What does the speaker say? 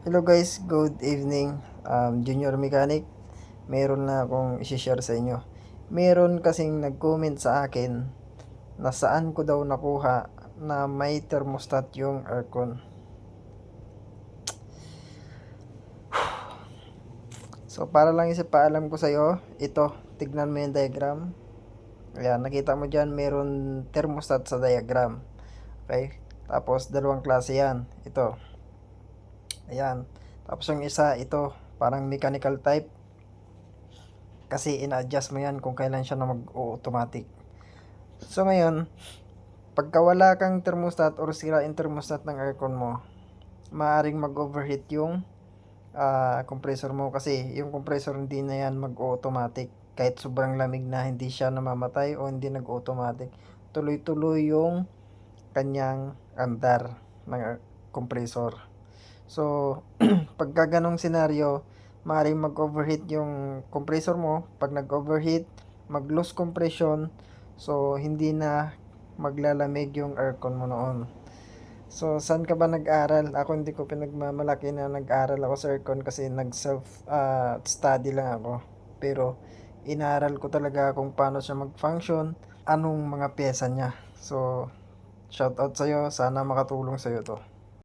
Hello guys, good evening. Junior Mechanic, meron na akong i-share sa inyo. Meron kasing nag-comment sa akin na saan ko daw nakuha na may thermostat yung aircon. So para lang isipaalam ko sa iyo, ito, tignan mo yung diagram. Ayan, nakita mo dyan, meron thermostat sa diagram. Okay? Tapos dalawang klase yan. Ito. Ayan. Tapos yung isa, ito, parang mechanical type. Kasi ina-adjust mo yan kung kailan siya na mag-automatic. So ngayon, pagka wala kang thermostat or sira yung thermostat ng aircon mo, maaaring mag-overheat yung compressor mo kasi yung compressor hindi na yan mag-automatic. Kahit sobrang lamig na hindi siya namamatay o hindi nag-automatic. Tuloy-tuloy yung kanyang andar ng compressor. So, pagka ganong senaryo, maaaring mag-overheat yung compressor mo. Pag nag-overheat, mag-lose compression. So, hindi na maglalamig yung aircon mo noon. So, saan ka ba nag-aral? Ako hindi ko pinagmamalaki na nag-aral ako sa aircon kasi nag-self-study lang ako. Pero, inaral ko talaga kung paano siya mag-function, anong mga pyesa niya. So, shout out sa'yo. Sana makatulong sa'yo to.